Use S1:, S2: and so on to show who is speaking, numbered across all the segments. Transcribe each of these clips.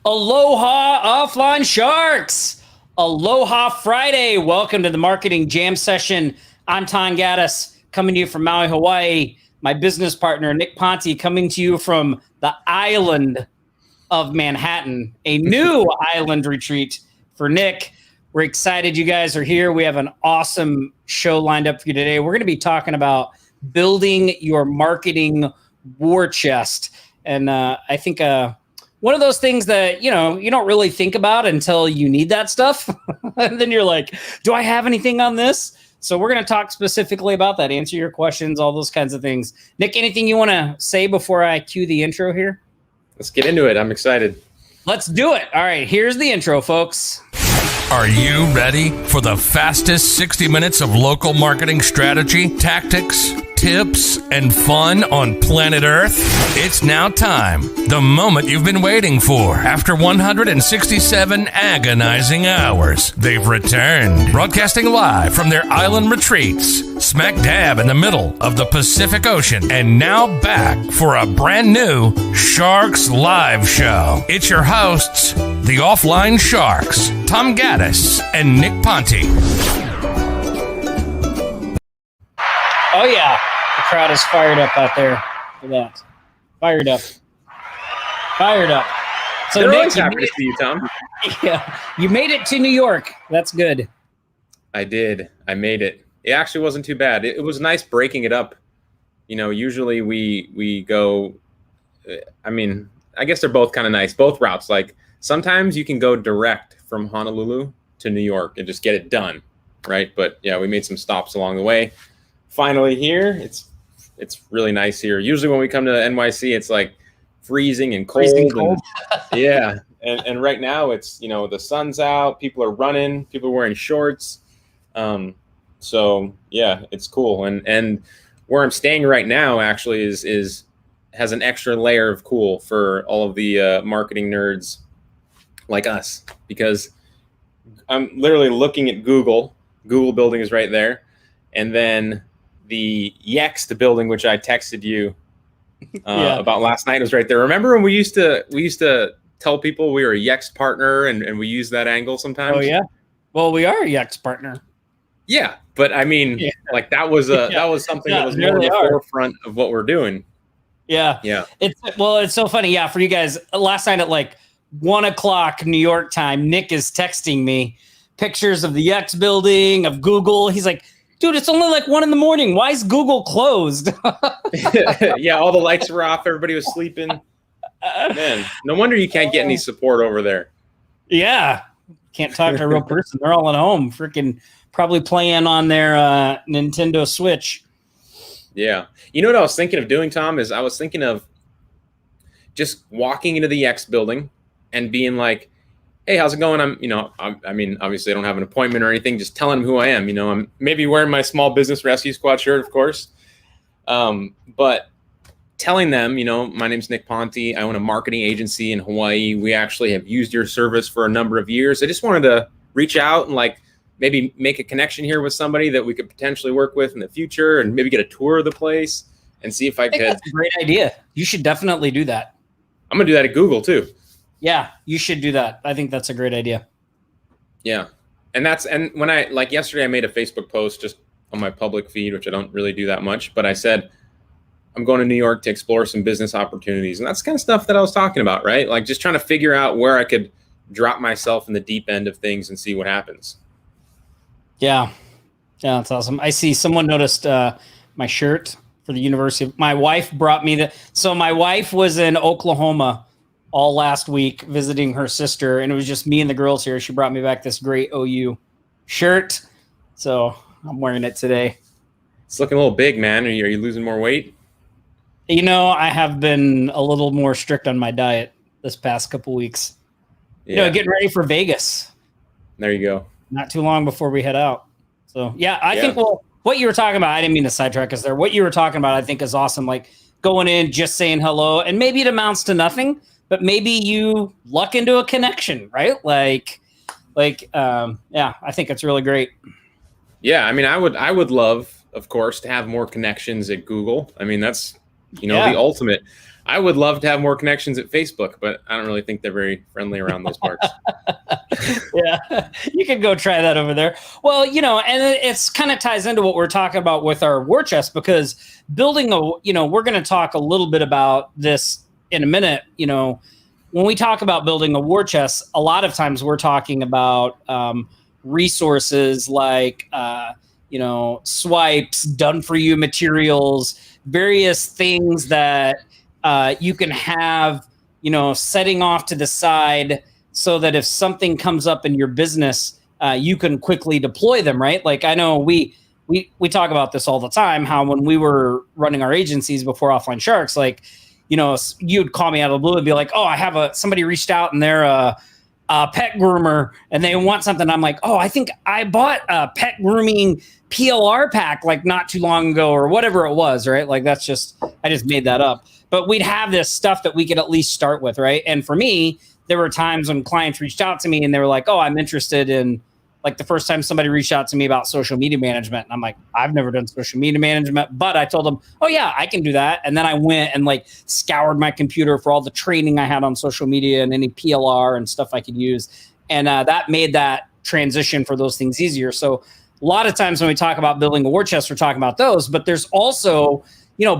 S1: Aloha, offline sharks. Aloha Friday. Welcome to the marketing jam session. I'm Tom Gaddis coming to you from Maui, Hawaii. My business partner, Nick Ponte, coming to you from the island of Manhattan, a new island retreat for Nick. We're excited you guys are here. We have an awesome show lined up for you today. We're going to be talking about building your marketing war chest. And I think one of those things that, you don't really think about until you need that stuff. And then you're like, do I have anything on this? So we're going to talk specifically about that, answer your questions, all those kinds of things. Nick, anything you want to say before I cue the intro here?
S2: Let's get into it. I'm excited.
S1: Let's do it. All right, here's the intro, folks.
S3: Are you ready for the fastest 60 minutes of local marketing strategy, tactics, tips, and fun on planet Earth? It's now time. The moment you've been waiting for. After 167 agonizing hours, they've returned. Broadcasting live from their island retreats, smack dab in the middle of the Pacific Ocean, and now back for a brand new Sharks Live show. It's your hosts, the Offline Sharks, Tom Gaddis and Nick Ponte.
S1: Oh, yeah. The crowd is fired up out there for that. Fired up. Fired up. So,
S2: They're
S1: Nick,
S2: always happy to see you, Tom.
S1: Yeah, you made it to New York. That's good.
S2: I did. I made it. It actually wasn't too bad. It was nice breaking it up. You know, usually we go, I guess they're both kind of nice, both routes. Like sometimes you can go direct from Honolulu to New York and just get it done, right? But yeah, we made some stops along the way. Finally here, it's really nice here. Usually when we come to NYC, it's like freezing and cold. Yeah. And right now it's, the sun's out, people are running, people are wearing shorts. So yeah, it's cool. And where I'm staying right now actually has an extra layer of cool for all of the marketing nerds like us, because I'm literally looking at Google building is right there. And then the Yext building, which I texted you about last night, was right there. Remember when we used to tell people we were a Yext partner and we use that angle sometimes?
S1: Oh, yeah. Well, we are a Yext partner.
S2: Yeah. But I mean, like that was something that was more in the forefront of what we're doing.
S1: Yeah.
S2: Yeah.
S1: It's so funny. Yeah. For you guys, last night at like 1:00 New York time, Nick is texting me pictures of the Yext building, of Google. He's like, dude, it's only like 1 a.m. Why is Google closed?
S2: Yeah, all the lights were off. Everybody was sleeping. Man, no wonder you can't get any support over there.
S1: Yeah. Can't talk to a real person. They're all at home, freaking probably playing on their Nintendo Switch. Yeah.
S2: You know what I was thinking of doing, Tom, is I was thinking of just walking into the Yext building and being like, hey, how's it going? Obviously I don't have an appointment or anything. Just telling them who I am. I'm maybe wearing my Small Business Rescue Squad shirt, of course. But telling them, my name's Nick Ponte. I own a marketing agency in Hawaii. We actually have used your service for a number of years. I just wanted to reach out and maybe make a connection here with somebody that we could potentially work with in the future and maybe get a tour of the place and see if I could.
S1: That's a great idea. You should definitely do that.
S2: I'm going to do that at Google too.
S1: Yeah, you should do that. I think that's a great idea.
S2: Yeah. And when yesterday I made a Facebook post just on my public feed, which I don't really do that much, but I said, I'm going to New York to explore some business opportunities. And that's kind of stuff that I was talking about, right? Like just trying to figure out where I could drop myself in the deep end of things and see what happens. Yeah.
S1: Yeah, that's awesome. I see someone noticed my shirt for the university. My wife brought me so my wife was in Oklahoma all last week visiting her sister, and it was just me and the girls here. She brought me back this great OU shirt. So I'm wearing it today.
S2: It's looking a little big, man. Are you losing more weight?
S1: I have been a little more strict on my diet this past couple weeks.
S2: Yeah.
S1: Getting ready for Vegas.
S2: There you go.
S1: Not too long before we head out. So, I think, what you were talking about, I didn't mean to sidetrack us there. What you were talking about, I think is awesome. Like going in, just saying hello, and maybe it amounts to nothing, but maybe you luck into a connection, right? I think it's really great.
S2: Yeah. I mean, I would love, of course, to have more connections at Google. I mean, that's, the ultimate. I would love to have more connections at Facebook, but I don't really think they're very friendly around those parts.
S1: Yeah, you can go try that over there. Well, and it's kind of ties into what we're talking about with our war chest, because building we're going to talk a little bit about this in a minute. When we talk about building a war chest, a lot of times we're talking about resources like, swipes, done for you materials, various things that you can have, setting off to the side so that if something comes up in your business, you can quickly deploy them, right? Like, I know we talk about this all the time, how when we were running our agencies before Offline Sharks, like, you'd call me out of the blue and be like, oh, I have somebody reached out and they're a pet groomer and they want something. I'm like, oh, I think I bought a pet grooming PLR pack like not too long ago or whatever it was, right? Like, I just made that up. But we'd have this stuff that we could at least start with, right? And for me, there were times when clients reached out to me and they were like, oh, I'm interested in, like, the first time somebody reached out to me about social media management. And I'm like, I've never done social media management, but I told them, oh yeah, I can do that. And then I went and like scoured my computer for all the training I had on social media and any PLR and stuff I could use. And that made that transition for those things easier. So a lot of times when we talk about building a war chest, we're talking about those, but there's also,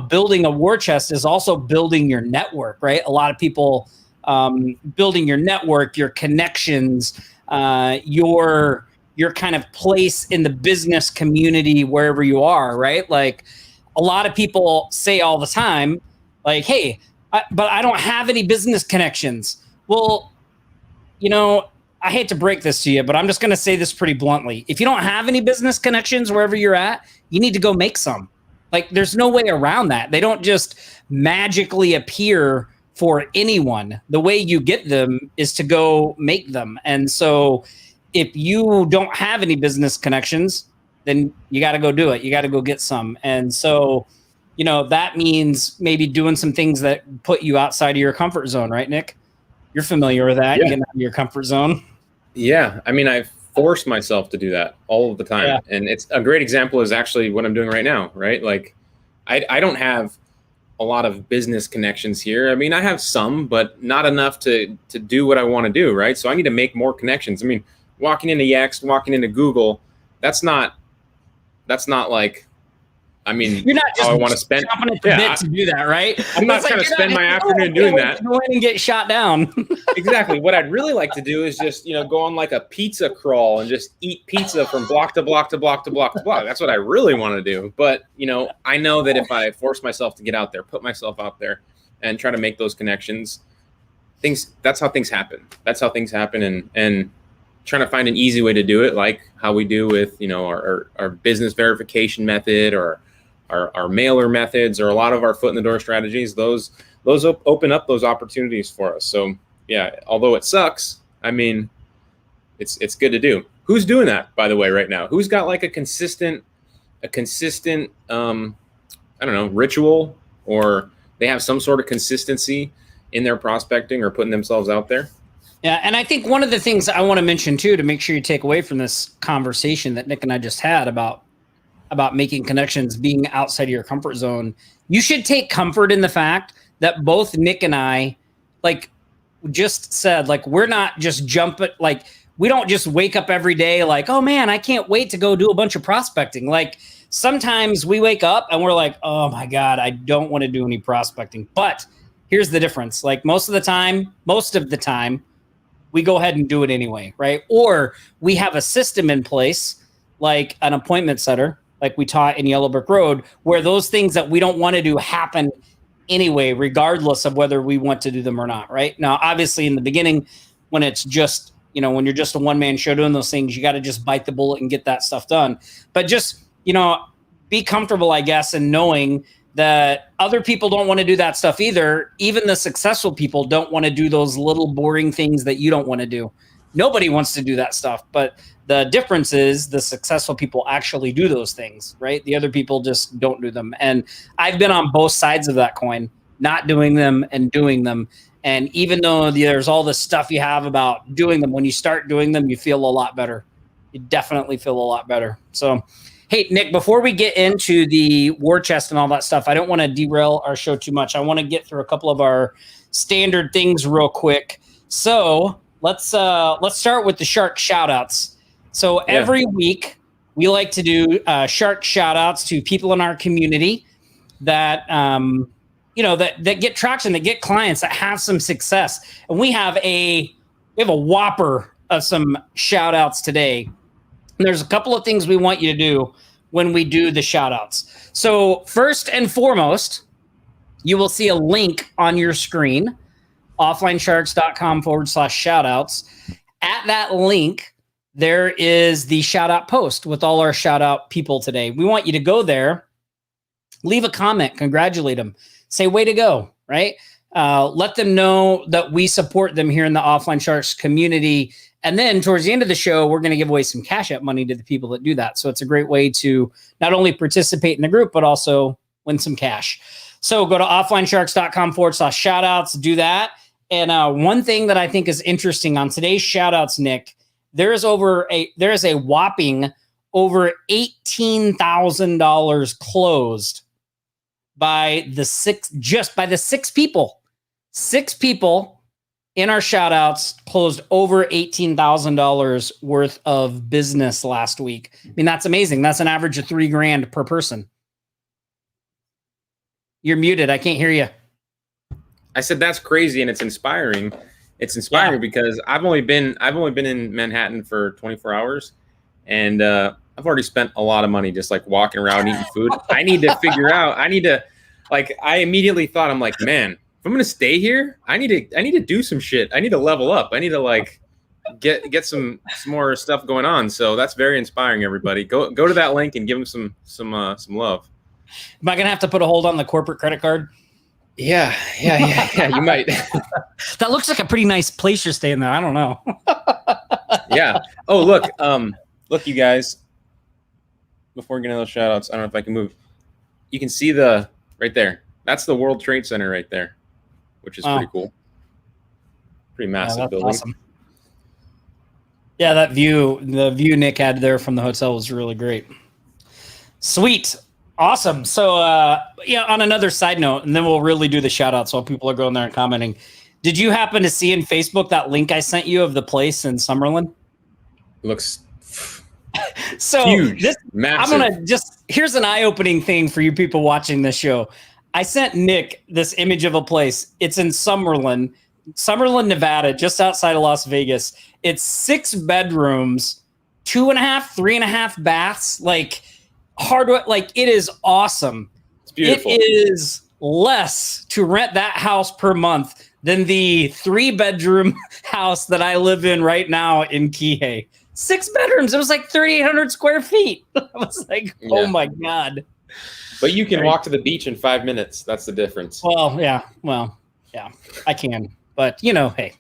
S1: building a war chest is also building your network, right? A lot of people, building your network, your connections, your kind of place in the business community wherever you are, right? Like, a lot of people say all the time, like, hey, but I don't have any business connections. Well, I hate to break this to you, but I'm just going to say this pretty bluntly. If you don't have any business connections wherever you're at, you need to go make some. Like, there's no way around that. They don't just magically appear for anyone. The way you get them is to go make them. And so if you don't have any business connections, then you got to go do it. You got to go get some. And so, that means maybe doing some things that put you outside of your comfort zone, right, Nick? You're familiar with that, getting out of your comfort zone.
S2: Yeah. I mean, I force myself to do that all of the time. Yeah. And it's a great example is actually what I'm doing right now, right? Like, I don't have a lot of business connections here. I mean, I have some, but not enough to do what I want to do, right? So I need to make more connections. I mean, walking into Yext, walking into Google, that's not like, I mean,
S1: you're not just
S2: how I want to spend
S1: jumping at the bit to do that, right?
S2: I'm not trying to spend my afternoon doing that.
S1: Go in and get shot down.
S2: Exactly. What I'd really like to do is just, go on like a pizza crawl and just eat pizza from block to block to block to block to block. That's what I really want to do. But, I know that if I force myself to get out there, put myself out there and try to make those connections, that's how things happen. That's how things happen. And trying to find an easy way to do it, like how we do with, our business verification method or our mailer methods or a lot of our foot in the door strategies, those open up those opportunities for us. So yeah, although it sucks, I mean, it's good to do. Who's doing that, by the way, right now? Who's got like a consistent, I don't know, ritual, or they have some sort of consistency in their prospecting or putting themselves out there?
S1: Yeah, and I think one of the things I want to mention too, to make sure you take away from this conversation that Nick and I just had about making connections, being outside of your comfort zone, you should take comfort in the fact that both Nick and I, like, just said, like, we're not just jumping, like, we don't just wake up every day like, oh man, I can't wait to go do a bunch of prospecting. Like, sometimes we wake up and we're like, oh my God, I don't want to do any prospecting. But here's the difference. Like, most of the time, we go ahead and do it anyway, right? Or we have a system in place, like an appointment setter, like we taught in Yellow Brick Road, where those things that we don't want to do happen anyway, regardless of whether we want to do them or not, right? Now, obviously, in the beginning, when it's just, when you're just a one-man show doing those things, you got to just bite the bullet and get that stuff done. But just, be comfortable, I guess, in knowing that other people don't want to do that stuff either. Even the successful people don't want to do those little boring things that you don't want to do. Nobody wants to do that stuff. But the difference is the successful people actually do those things, right? The other people just don't do them. And I've been on both sides of that coin, not doing them and doing them. And even though there's all this stuff you have about doing them, when you start doing them, you feel a lot better. You definitely feel a lot better. So, Hey, Nick, before we get into the war chest and all that stuff, I don't want to derail our show too much. I want to get through a couple of our standard things real quick. So let's start with the shark shout outs. So every week we like to do shark shout outs to people in our community that that get traction, that get clients, that have some success. And we have a whopper of some shout outs today. And there's a couple of things we want you to do when we do the shout outs. So first and foremost, you will see a link on your screen, offlinesharks.com/shoutouts. At that link, there is the shout out post with all our shout out people today. We want you to go there, leave a comment, congratulate them, say, way to go, right? Let them know that we support them here in the Offline Sharks community. And then towards the end of the show, we're going to give away some Cash App money to the people that do that. So it's a great way to not only participate in the group, but also win some cash. So go to offlinesharks.com/shoutouts, do that. And one thing that I think is interesting on today's shoutouts, Nick, there is a whopping over $18,000 closed by the six people. 6 people in our shoutouts closed over $18,000 worth of business last week. I mean, that's amazing. That's an average of $3,000 per person. You're muted. I can't hear you.
S2: I said that's crazy, and it's inspiring. It's inspiring because I've only been in Manhattan for 24 hours, and I've already spent a lot of money just like walking around eating food. I need to figure out. I immediately thought, I'm like, man, if I'm gonna stay here, I need to do some shit. I need to level up. I need to like get some more stuff going on. So that's very inspiring. Everybody, go to that link and give them some love.
S1: Am I gonna have to put a hold on the corporate credit card?
S2: Yeah, you might.
S1: That looks like a pretty nice place you're staying there. I don't know.
S2: Yeah. Oh, look, you guys. Before we get into those shout outs, I don't know if I can move. You can see right there. That's the World Trade Center right there, which is pretty cool. Pretty massive building. Awesome.
S1: Yeah, the view Nick had there from the hotel was really great. Sweet. Awesome. So, on another side note, and then we'll really do the shout outs while people are going there and commenting. Did you happen to see in Facebook that link I sent you of the place in Summerlin?
S2: It looks
S1: so
S2: huge, massive.
S1: I'm going to here's an eye-opening thing for you people watching this show. I sent Nick this image of a place. It's in Summerlin, Nevada, just outside of Las Vegas. It's 6 bedrooms, 2.5, 3.5 baths, like hardwood, like it is awesome.
S2: It's beautiful.
S1: It is less to rent that house per month than the 3-bedroom house that I live in right now in Kihei. 6 bedrooms. It was like 3,800 square feet. I was like, oh my God.
S2: But you can walk to the beach in 5 minutes. That's the difference.
S1: Well, yeah, I can. But hey.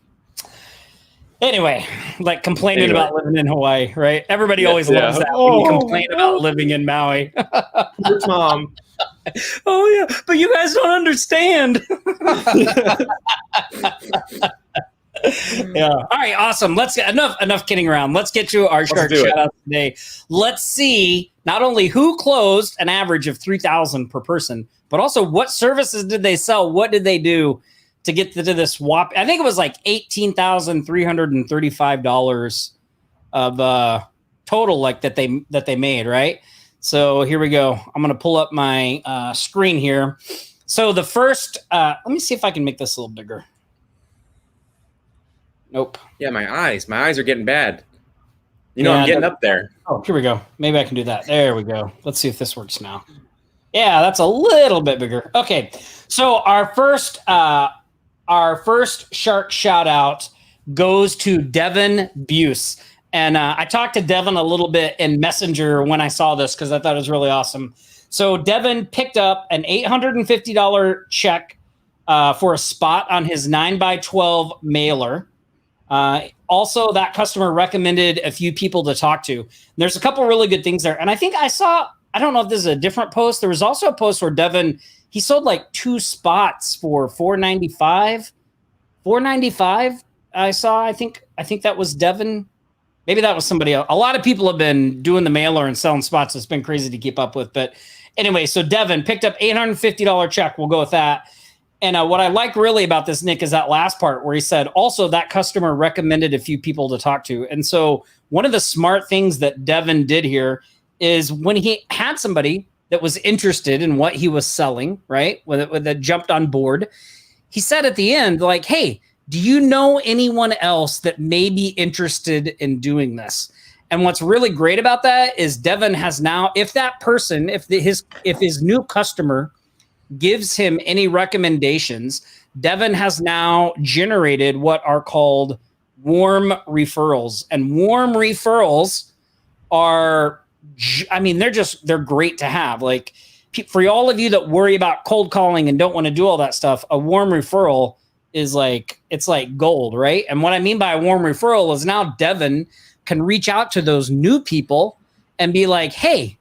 S1: Anyway, like complaining about living in Hawaii, right? Everybody always loves that when you complain about living in Maui.
S2: Your Tom.
S1: Oh yeah, but you guys don't understand. Yeah. All right. Awesome. Let's get enough kidding around. Let's get to our shark shout out today. Let's see not only who closed an average of 3,000 per person, but also what services did they sell? What did they do to get to this whop? I think it was like $18,335 of total, like that they made, right? So here we go. I'm going to pull up my screen here. So the first, let me see if I can make this a little bigger. Nope.
S2: Yeah, my eyes are getting bad. I'm getting up there.
S1: Oh, here we go. Maybe I can do that. There we go. Let's see if this works now. Yeah, that's a little bit bigger. Okay. So our first shark shout out goes to Devin Buse. And I talked to Devin a little bit in Messenger when I saw this because I thought it was really awesome. So Devin picked up an $850 check for a spot on his 9x12 mailer. Also, that customer recommended a few people to talk to. There's a couple really good things there. And I think I don't know if this is a different post. There was also a post where Devin, he sold like 2 spots for $495. I think that was Devin Maybe that was somebody else. A lot of people have been doing the mailer and selling spots. It's been crazy to keep up with. But anyway, so Devin picked up $850 check. We'll go with that. And what I like really about this, Nick, is that last part where he said, also that customer recommended a few people to talk to. And so one of the smart things that Devin did here is when he had somebody that was interested in what he was selling, right, that jumped on board, he said at the end, like, hey, do you know anyone else that may be interested in doing this? And what's really great about that is Devin has now, if that person, if his new customer gives him any recommendations, Devin has now generated what are called warm referrals. And warm referrals are, I mean, they're great to have. Like, for all of you that worry about cold calling and don't want to do all that stuff, a warm referral is it's like gold, right? And what I mean by a warm referral is now Devin can reach out to those new people and be like, hey,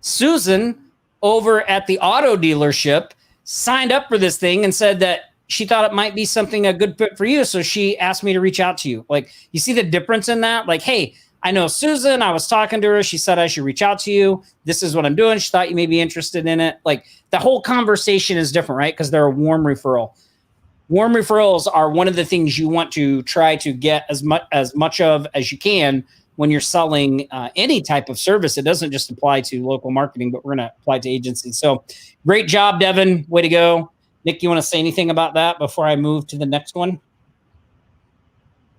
S1: Susan over at the auto dealership signed up for this thing and said that she thought it might be a good fit for you. So she asked me to reach out to you. Like, you see the difference in that? Like, hey, I know Susan, I was talking to her. She said I should reach out to you. This is what I'm doing. She thought you may be interested in it. Like, the whole conversation is different, right? Because they're a warm referral. Warm referrals are one of the things you want to try to get as much of as you can when you're selling any type of service. It doesn't just apply to local marketing, but we're going to apply to agencies. So great job, Devin. Way to go. Nick, you want to say anything about that before I move to the next one?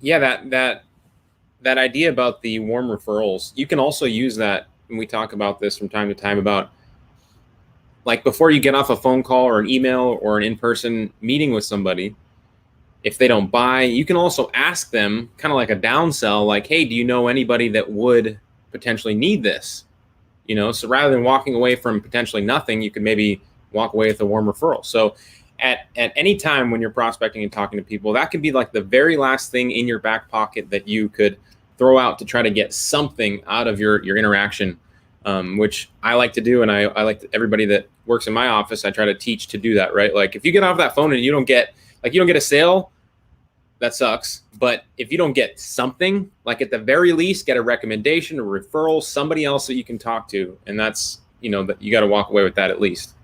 S2: Yeah, that idea about the warm referrals, you can also use that when we talk about this from time to time about, like, before you get off a phone call or an email or an in-person meeting with somebody, if they don't buy, you can also ask them, kind of like a downsell, like, hey, do you know anybody that would potentially need this? You know, so rather than walking away from potentially nothing, you could maybe walk away with a warm referral. So at any time when you're prospecting and talking to people, that could be like the very last thing in your back pocket that you could throw out to try to get something out of your interaction, which I like to do. And I like everybody that works in my office, I try to teach to do that, right? Like, if you get off that phone and you don't get a sale, that sucks. But if you don't get something, like, at the very least, get a recommendation, a referral, somebody else that you can talk to. And that's, that you got to walk away with that at least.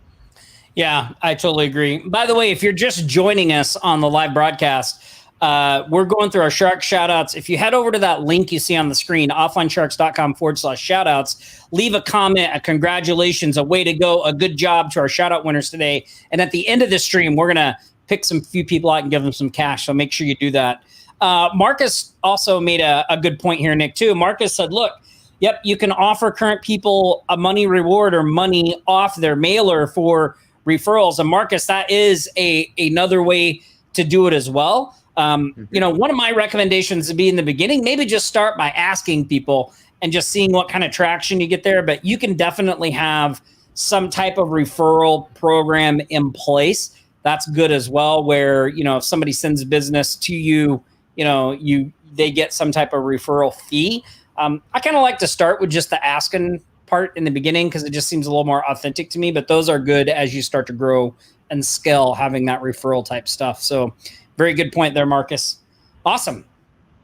S1: Yeah, I totally agree. By the way, if you're just joining us on the live broadcast, we're going through our shark shout outs. If you head over to that link you see on the screen, offlinesharks.com/shout outs, leave a comment, a congratulations, a way to go, a good job to our shout out winners today. And at the end of the stream, we're going to pick some few people out and give them some cash. So make sure you do that. Marcus also made a good point here, Nick, too. Marcus said, look, yep, you can offer current people a money reward or money off their mailer for referrals. And Marcus, that is another way to do it as well. One of my recommendations would be in the beginning, maybe just start by asking people and just seeing what kind of traction you get there. But you can definitely have some type of referral program in place. That's good as well, where, if somebody sends business to you, they get some type of referral fee. I kind of like to start with just the asking part in the beginning because it just seems a little more authentic to me. But those are good as you start to grow and scale, having that referral type stuff. So very good point there, Marcus. Awesome.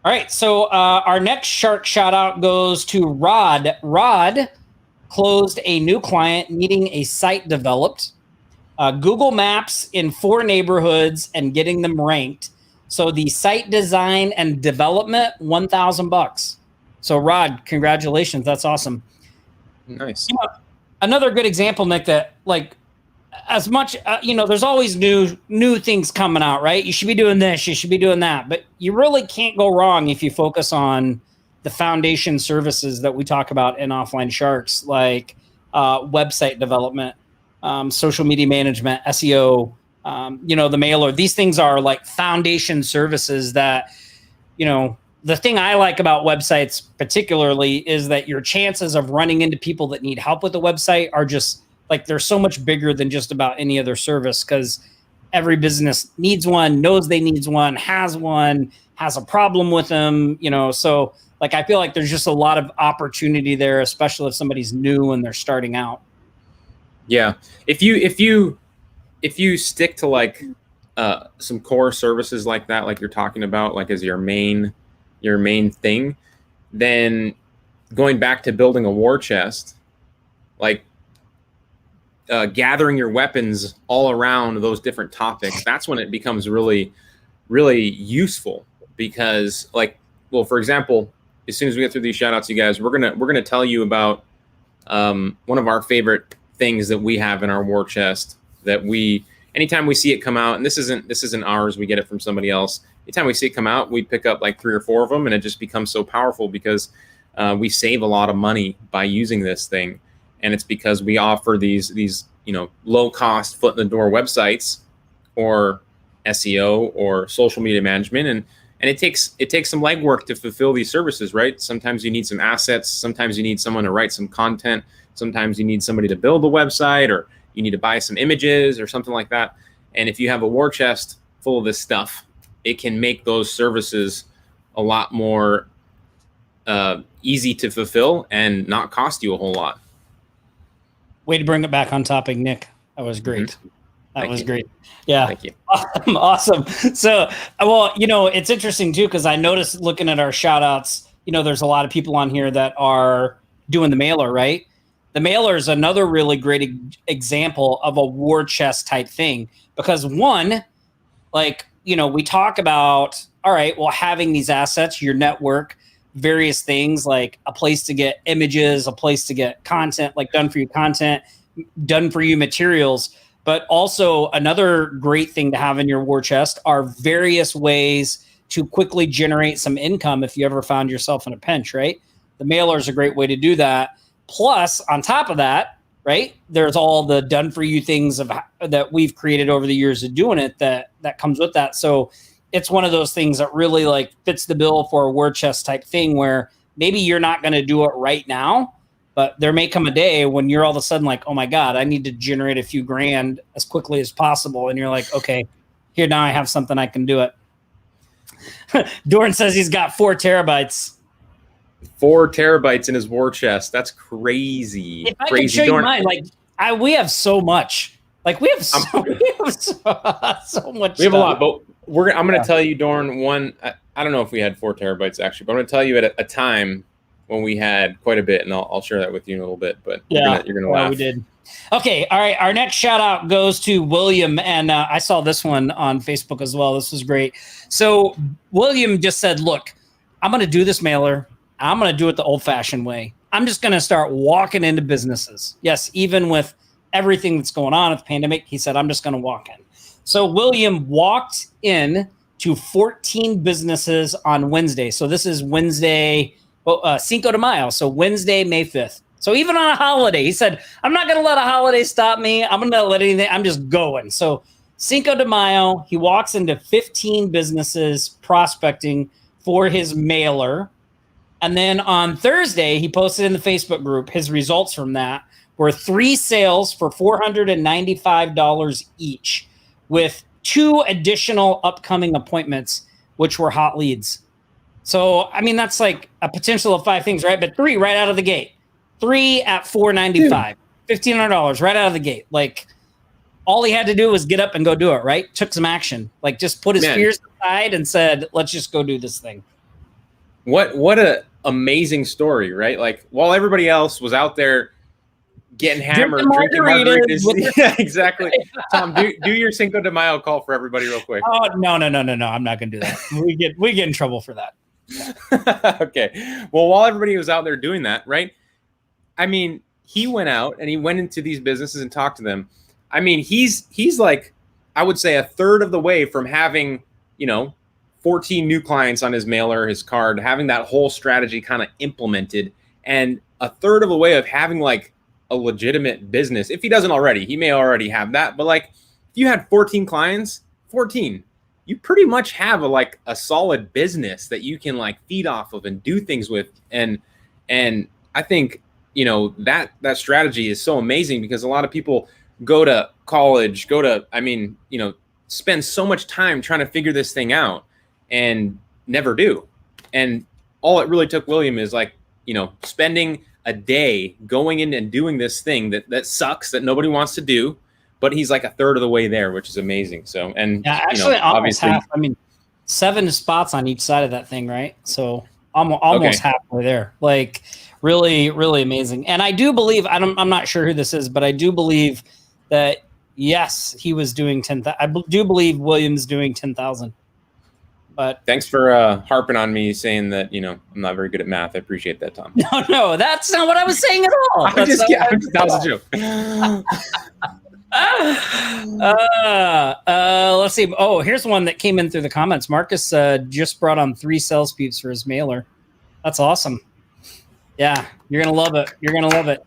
S1: All right. So our next shark shout out goes to Rod. Rod closed a new client needing a site developed. Google Maps in 4 neighborhoods and getting them ranked. So the site design and development, $1,000. So Rod, congratulations. That's awesome.
S2: Nice.
S1: Another good example, Nick, that as much, there's always new things coming out, right? You should be doing this, you should be doing that, but you really can't go wrong if you focus on the foundation services that we talk about in Offline Sharks, like website development, social media management, SEO, the mailer. These things are like foundation services that, the thing I like about websites particularly is that your chances of running into people that need help with the website are just they're so much bigger than just about any other service, because every business needs one, knows they needs one, has a problem with them, so I feel like there's just a lot of opportunity there, especially if somebody's new and they're starting out. Yeah.
S2: If you stick to some core services like that, like you're talking about, like as your main thing, then going back to building a war chest, like gathering your weapons all around those different topics, that's when it becomes really, really useful. Because, like, well, for example, as soon as we get through these shout outs, you guys, we're gonna tell you about one of our favorite things that we have in our war chest that anytime we see it come out, and this isn't ours, we get it from somebody else. Anytime we see it come out, we pick up like 3 or 4 of them, and it just becomes so powerful because we save a lot of money by using this thing. And it's because we offer these low cost foot in the door websites or SEO or social media management, and it takes some legwork to fulfill these services, right? Sometimes you need some assets, sometimes you need someone to write some content, sometimes you need somebody to build the website, or you need to buy some images or something like that. And if you have a war chest full of this stuff, it can make those services a lot more easy to fulfill and not cost you a whole lot.
S1: Way to bring it back on topic, Nick. That was great.
S2: Mm-hmm.
S1: That was great. Yeah.
S2: Thank you.
S1: Awesome. So, well, it's interesting too, because I noticed looking at our shout outs, there's a lot of people on here that are doing the mailer, right? The mailer is another really great example of a war chest type thing, because one, like, we talk about, all right, well, having these assets, your network, various things like a place to get images, a place to get content, like done for you content, done for you materials. But also another great thing to have in your war chest are various ways to quickly generate some income if you ever found yourself in a pinch, right? The mailer is a great way to do that. Plus, on top of that, right, there's all the done for you things that we've created over the years of doing it that comes with that. So it's one of those things that really like fits the bill for a war chest type thing where maybe you're not going to do it right now, but there may come a day when you're all of a sudden like, oh my God, I need to generate a few grand as quickly as possible. And you're like, okay, here, now I have something, I can do it. Doran says he's got 4 terabytes.
S2: 4 terabytes in his war chest. That's crazy.
S1: If I
S2: crazy.
S1: can show you mine, like we have so much. Like we have so much.
S2: We have a lot, but I'm going to tell you, Doran, one. I don't know if we had 4 terabytes actually, but I'm going to tell you at a time when we had quite a bit, and I'll share that with you in a little bit. But
S1: yeah,
S2: you're gonna laugh.
S1: We did. Okay, all right. Our next shout out goes to William, and I saw this one on Facebook as well. This was great. So William just said, "Look, I'm going to do this mailer. I'm going to do it the old-fashioned way. I'm just going to start walking into businesses. Yes, even with everything that's going on with the pandemic, he said, I'm just going to walk in." So William walked in to 14 businesses on Wednesday. So this is Wednesday, Cinco de Mayo. So Wednesday, May 5th. So even on a holiday, he said, I'm not going to let a holiday stop me. I'm going to let anything. I'm just going. So Cinco de Mayo, he walks into 15 businesses prospecting for his mailer. And then on Thursday, he posted in the Facebook group his results from that were 3 sales for $495 each, with 2 additional upcoming appointments, which were hot leads. So, I mean, that's like a potential of 5 things, right? But 3 right out of the gate. 3 at $495, $1,500 right out of the gate. Like, all he had to do was get up and go do it, right? Took some action. Like, just put his fears aside and said, let's just go do this thing.
S2: What a amazing story, right? Like, while everybody else was out there getting hammered, drinking margaritas. Yeah, exactly. Tom, do your Cinco de Mayo call for everybody real quick.
S1: Oh, no. I'm not going to do that. We get in trouble for that.
S2: Yeah. Okay. Well, while everybody was out there doing that, right? I mean, he went out and he went into these businesses and talked to them. I mean, he's like, I would say 1/3 of the way from having, 14 new clients on his mailer, his card, having that whole strategy kind of implemented, and 1/3 of the way of having like a legitimate business. If he doesn't already, he may already have that. But like, if you had 14 clients, you pretty much have a solid business that you can like feed off of and do things with. And I think, that strategy is so amazing because a lot of people go to college, spend so much time trying to figure this thing out and never do. And all it really took William is spending a day going in and doing this thing that sucks, that nobody wants to do, but he's like 1/3 of the way there, which is amazing. So, and
S1: yeah, actually, obviously, half, 7 spots on each side of that thing, right? So almost halfway there. Like really, really amazing. And I do believe, I'm not sure who this is, but I do believe that, yes, he was doing 10,000. I do believe William's doing 10,000. But
S2: thanks for harping on me saying that, I'm not very good at math. I appreciate that, Tom.
S1: No, that's not what I was saying at all.
S2: That was a joke.
S1: Let's see. Oh, here's one that came in through the comments. Marcus just brought on 3 sales peeps for his mailer. That's awesome. Yeah, you're gonna love it. You're gonna love it.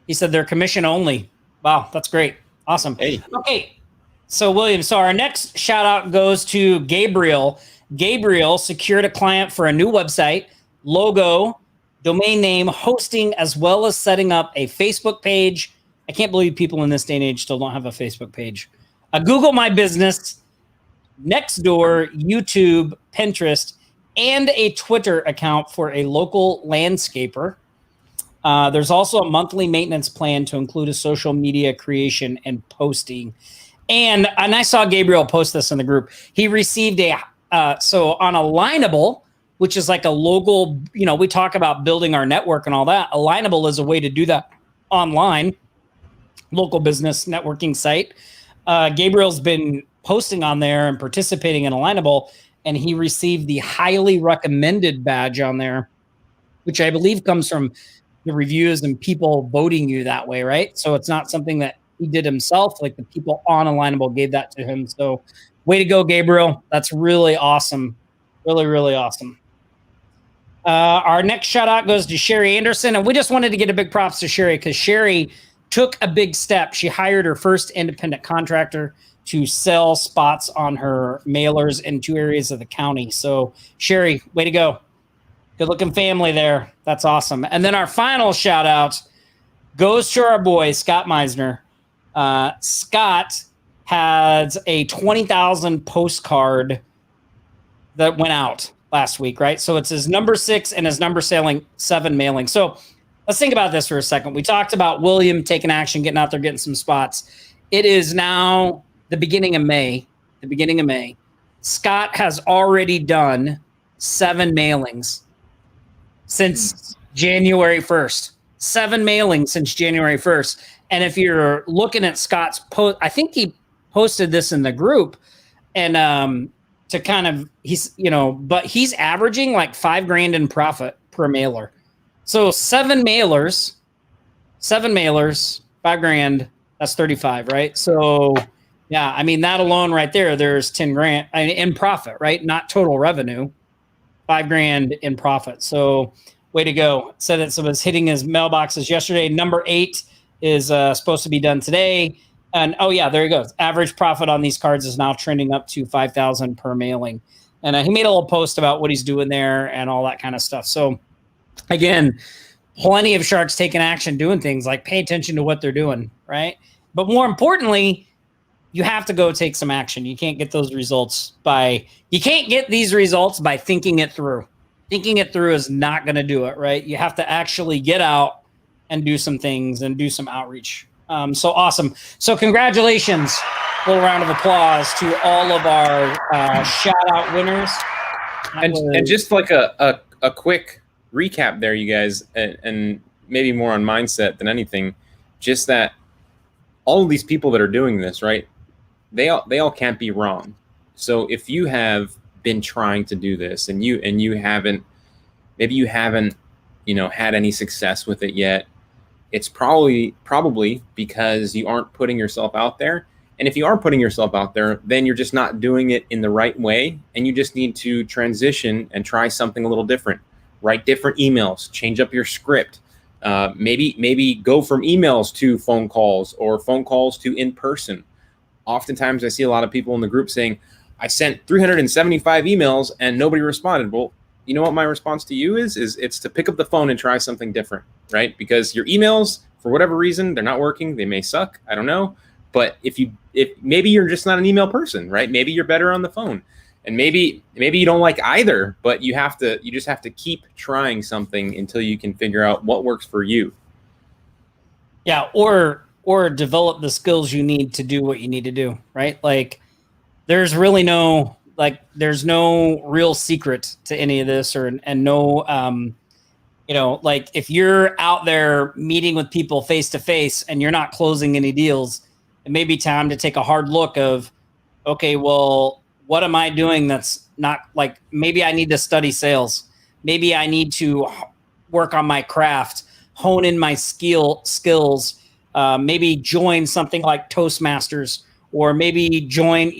S1: He said they're commission only. Wow, that's great. Awesome.
S2: Hey.
S1: Okay. So William, our next shout out goes to Gabriel. Gabriel secured a client for a new website, logo, domain name, hosting, as well as setting up a Facebook page. I can't believe people in this day and age still don't have a Facebook page. A Google My Business, Nextdoor, YouTube, Pinterest, and a Twitter account for a local landscaper. There's also a monthly maintenance plan to include a social media creation and posting. And I saw Gabriel post this in the group. He received so on Alignable, which is like a local, we talk about building our network and all that. Alignable is a way to do that online, local business networking site. Gabriel's been posting on there and participating in Alignable, and he received the highly recommended badge on there, which I believe comes from the reviews and people voting you that way, right? So it's not something that he did himself. Like the people on Alignable gave that to him. So way to go, Gabriel. That's really awesome. Really, really awesome. Our next shout out goes to Sherry Anderson. And we just wanted to get a big props to Sherry because Sherry took a big step. She hired her first independent contractor to sell spots on her mailers in 2 areas of the county. So Sherry, way to go. Good looking family there. That's awesome. And then our final shout out goes to our boy, Scott Meisner. Scott has a 20,000 postcard that went out last week, right? So it's his number 6 and his number 7 mailing. So let's think about this for a second. We talked about William taking action, getting out there, getting some spots. It is now the beginning of May. Scott has already done 7 mailings since January 1st. 7 mailings since January 1st. And if you're looking at Scott's post, I think he posted this in the group, and to kind of, but he's averaging like $5,000 in profit per mailer. So 7 mailers, $5,000, that's 35, right? So yeah, I mean that alone right there's $10,000 in profit, right? Not total revenue, $5,000 in profit. So way to go. Said it was hitting his mailboxes yesterday. Number 8 is supposed to be done today. And oh yeah, there he goes. Average profit on these cards is now trending up to $5,000 per mailing. And he made a little post about what he's doing there and all that kind of stuff. So again, plenty of sharks taking action, doing things like pay attention to what they're doing, right? But more importantly, you have to go take some action. You can't get those results you can't get these results by thinking it through. Thinking it through is not going to do it, right? You have to actually get out and do some things and do some outreach. So awesome. So congratulations. A little round of applause to all of our shout out winners.
S2: And just like a quick recap there, you guys, and maybe more on mindset than anything, just that all of these people that are doing this, right? They all can't be wrong. So if you have been trying to do this and you haven't had any success with it yet, it's probably because you aren't putting yourself out there. And if you are putting yourself out there, then you're just not doing it in the right way. And you just need to transition and try something a little different. Write different emails, change up your script. Maybe go from emails to phone calls or phone calls to in-person. Oftentimes I see a lot of people in the group saying, I sent 375 emails and nobody responded. Well, you know what my response to you is it's to pick up the phone and try something different, right? Because your emails, for whatever reason, they're not working. They may suck. I don't know. But if maybe you're just not an email person, right? Maybe you're better on the phone, and maybe you don't like either, but you just have to keep trying something until you can figure out what works for you.
S1: Yeah. Or develop the skills you need to do what you need to do, right? Like there's really no like there's no real secret to any of this, and no, like if you're out there meeting with people face to face and you're not closing any deals, it may be time to take a hard look of, okay, well, what am I doing that's not, like, maybe I need to study sales. Maybe I need to work on my craft, hone in my skills, maybe join something like Toastmasters, or maybe join,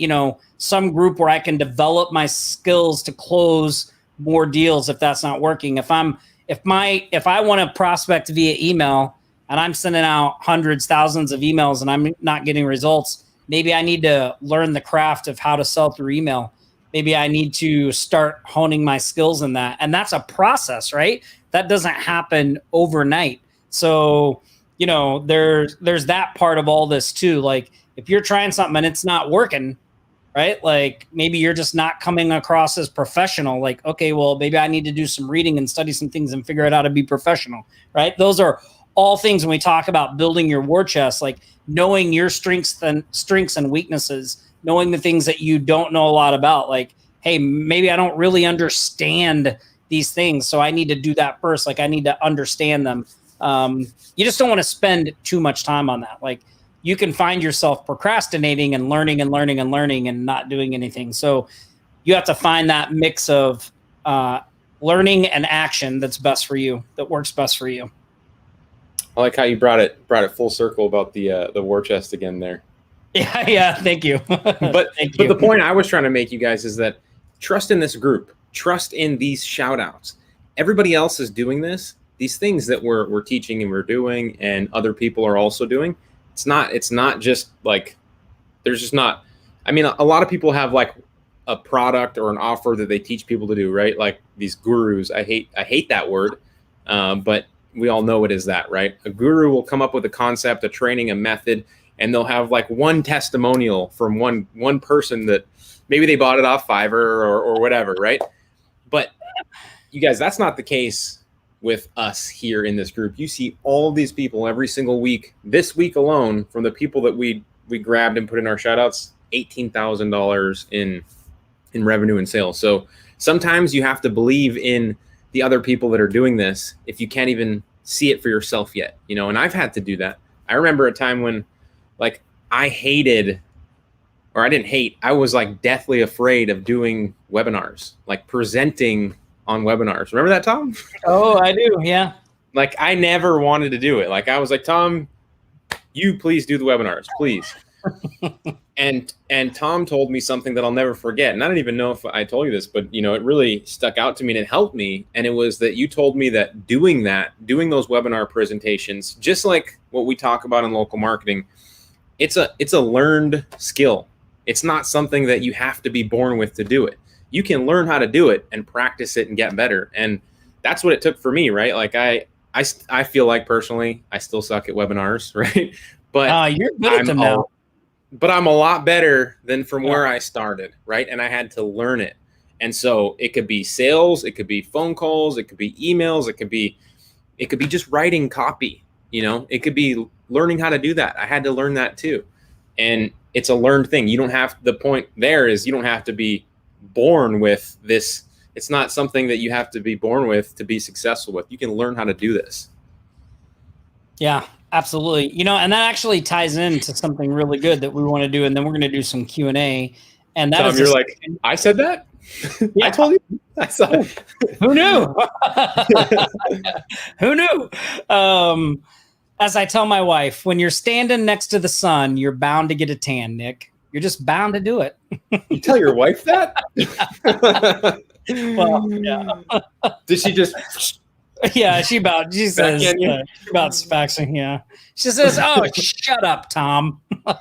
S1: some group where I can develop my skills to close more deals if that's not working. If I want to prospect via email and I'm sending out hundreds, thousands of emails and I'm not getting results, maybe I need to learn the craft of how to sell through email. Maybe I need to start honing my skills in that. And that's a process, right? That doesn't happen overnight. So, there's that part of all this too. Like if you're trying something and it's not working, right? Like maybe you're just not coming across as professional. Like, okay, well, maybe I need to do some reading and study some things and figure out how to be professional, right? Those are all things when we talk about building your war chest, like knowing your strengths and weaknesses, knowing the things that you don't know a lot about. Like, hey, maybe I don't really understand these things, so I need to do that first. Like I need to understand them. You just don't want to spend too much time on that. Like you can find yourself procrastinating and learning and not doing anything. So you have to find that mix of learning and action that's best for you, that works best for you.
S2: I like how you brought it full circle about the war chest again there.
S1: Yeah. Thank you.
S2: But the point I was trying to make, you guys, is that trust in this group, trust in these shout outs. Everybody else is doing this. These things that we're teaching and we're doing and other people are also doing. It's not just like, there's just not, I mean, a lot of people have like a product or an offer that they teach people to do, right? Like these gurus. I hate that word. But we all know it is that, right? A guru will come up with a concept, a training, a method, and they'll have like one testimonial from one person that maybe they bought it off Fiverr or whatever, right? But you guys, that's not the case with us here in this group. You see all these people every single week. This week alone, from the people that we grabbed and put in our shout outs, $18,000 in revenue and sales. So sometimes you have to believe in the other people that are doing this if you can't even see it for yourself yet, and I've had to do that. I remember a time when like I was like deathly afraid of doing webinars, like presenting on webinars. Remember that, Tom?
S1: Oh, I do. Yeah.
S2: Like I never wanted to do it. Like I was like, Tom, you please do the webinars, please. And Tom told me something that I'll never forget. And I don't even know if I told you this, but it really stuck out to me and it helped me. And it was that you told me that doing those webinar presentations, just like what we talk about in local marketing, it's a learned skill. It's not something that you have to be born with to do it. You can learn how to do it and practice it and get better. And that's what it took for me, right? Like I feel like personally, I still suck at webinars, right? But
S1: you're good at them now.
S2: But I'm a lot better than from where I started, right? And I had to learn it. And so it could be sales, it could be phone calls, it could be emails, it could be just writing copy, it could be learning how to do that. I had to learn that too. And it's a learned thing. The point there is you don't have to be born with this. It's not something that you have to be born with to be successful with. You can learn how to do this. Yeah.
S1: Absolutely. And that actually ties into something really good that we want to do. And then we're going to do some Q&A. And that
S2: Tom, you're like, I said that?
S1: Yeah.
S2: I told you. I saw it.
S1: Who knew? Who knew? As I tell my wife, when you're standing next to the sun, you're bound to get a tan, Nick. You're just bound to do it.
S2: You tell your wife that?
S1: Well, yeah.
S2: Did she just...
S1: Yeah, she says about faxing. Yeah, she says, "Oh, shut up, Tom." All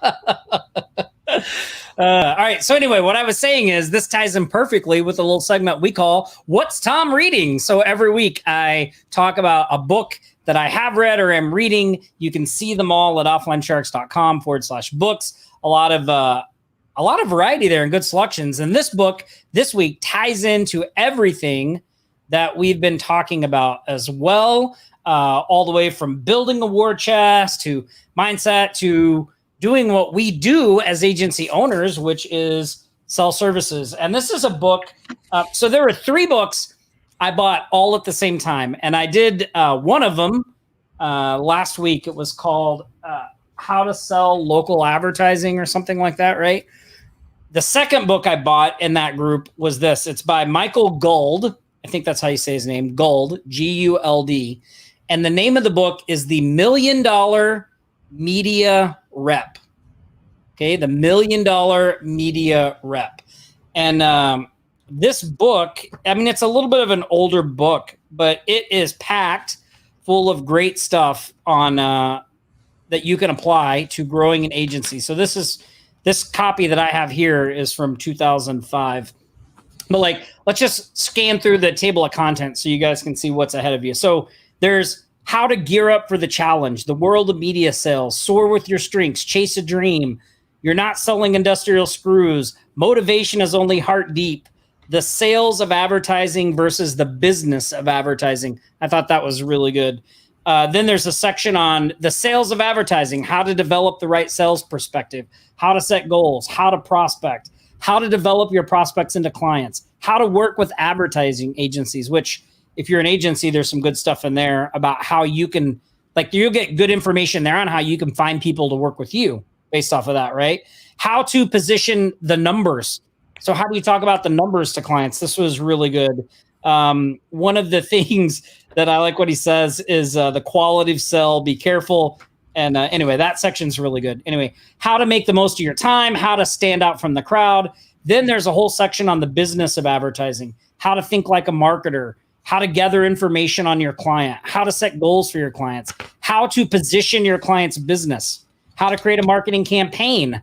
S1: right. So anyway, what I was saying is this ties in perfectly with a little segment we call "What's Tom Reading?" So every week I talk about a book that I have read or am reading. You can see them all at offlinesharks.com/books. A lot of variety there and good selections. And this book this week ties into everything that we've been talking about as well, all the way from building a war chest to mindset to doing what we do as agency owners, which is Sell Services. And this is a book. So there were 3 books I bought all at the same time. And I did one of them last week. It was called How to Sell Local Advertising or something like that, right? The second book I bought in that group was this. It's by Michael Gould. I think that's how you say his name, Gould, G-U-L-D. And the name of the book is The $1 Million Media Rep. Okay, The $1 Million Media Rep. And this book, I mean, it's a little bit of an older book, but it is packed full of great stuff on that you can apply to growing an agency. So this copy that I have here is from 2005. But like, let's just scan through the table of content so you guys can see what's ahead of you. So there's how to gear up for the challenge, the world of media sales, soar with your strengths, chase a dream. You're not selling industrial screws. Motivation is only heart deep. The sales of advertising versus the business of advertising. I thought that was really good. Then there's a section on the sales of advertising, how to develop the right sales perspective, how to set goals, how to prospect, how to develop your prospects into clients, how to work with advertising agencies, which if you're an agency, there's some good stuff in there about how you can, like, you'll get good information there on how you can find people to work with you based off of that, right? How to position the numbers. So how do you talk about the numbers to clients? This was really good. One of the things that I like what he says is the quality of sell, be careful. And anyway, that section's really good. Anyway, how to make the most of your time, how to stand out from the crowd. Then there's a whole section on the business of advertising, how to think like a marketer, how to gather information on your client, how to set goals for your clients, how to position your client's business, how to create a marketing campaign,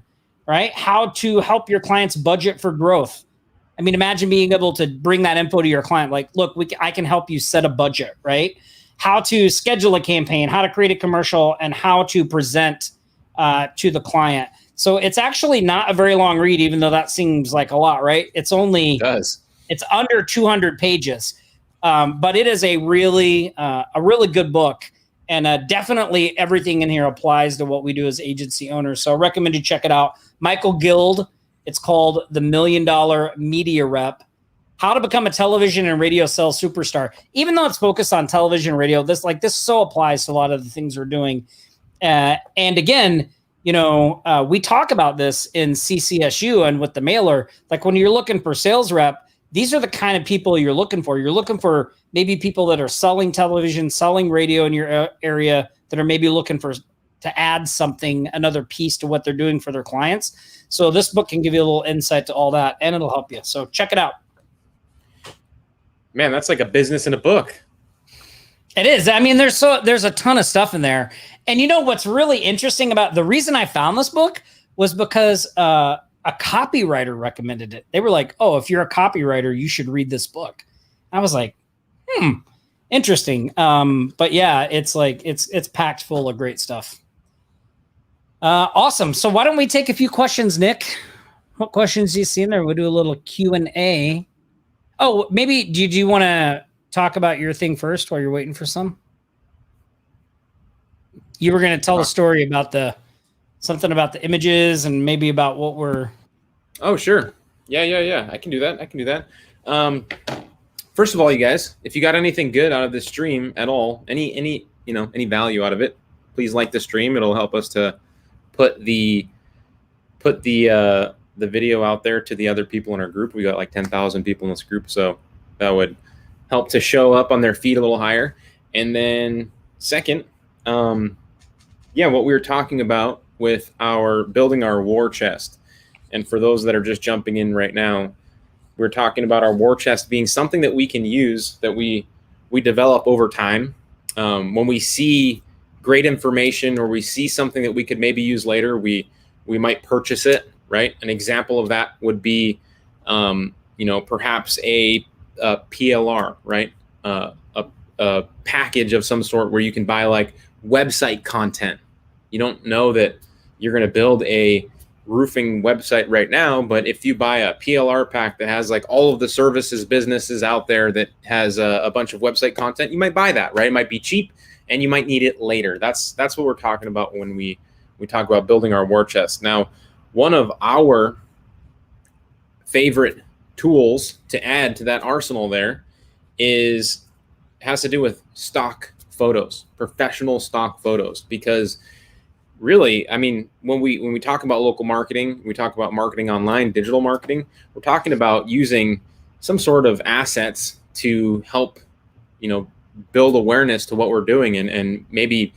S1: right? How to help your clients budget for growth. I mean, imagine being able to bring that info to your client. Like, look, I can help you set a budget, right? How to schedule a campaign, how to create a commercial, and how to present to the client. So it's actually not a very long read, even though that seems like a lot, right? It's under 200 pages, but it is a really good book. And definitely everything in here applies to what we do as agency owners. So I recommend you check it out. Michael Gould. It's called The $1 Million Media Rep. How to become a television and radio sales superstar. Even though it's focused on television and radio, this so applies to a lot of the things we're doing. And again, we talk about this in CCSU and with the mailer. Like when you're looking for sales rep, these are the kind of people you're looking for. You're looking for maybe people that are selling television, selling radio in your area, that are maybe looking to add something, another piece to what they're doing for their clients. So this book can give you a little insight to all that, and it'll help you. So check it out.
S2: Man, that's like a business in a book.
S1: It is. I mean, there's a ton of stuff in there. And you know what's really interesting about the reason I found this book was because a copywriter recommended it. They were like, "Oh, if you're a copywriter, you should read this book." I was like, interesting. But yeah, it's packed full of great stuff. Awesome. So why don't we take a few questions, Nick? What questions do you see in there? We'll do a little Q&A. Oh, maybe do you want to talk about your thing first while you're waiting for some? You were going to tell a story about something about the images and maybe about what we're.
S2: Oh, sure. Yeah. I can do that. First of all, you guys, if you got anything good out of this stream at all, any value out of it, please like the stream. It'll help us to put the video out there to the other people in our group. We got like 10,000 people in this group, so that would help to show up on their feed a little higher. And then second, what we were talking about with our building our war chest. And for those that are just jumping in right now, we're talking about our war chest being something that we can use, that we develop over time. When we see great information or we see something that we could maybe use later, we might purchase it, right? An example of that would be, perhaps a PLR, right? A package of some sort where you can buy like website content. You don't know that you're going to build a roofing website right now, but if you buy a PLR pack that has like all of the services businesses out there that has a bunch of website content, you might buy that, right? It might be cheap and you might need it later. That's what we're talking about when we talk about building our war chest. Now, one of our favorite tools to add to that arsenal there has to do with stock photos, professional stock photos, because really, I mean, when we talk about local marketing, we talk about marketing online, digital marketing, we're talking about using some sort of assets to help, build awareness to what we're doing and maybe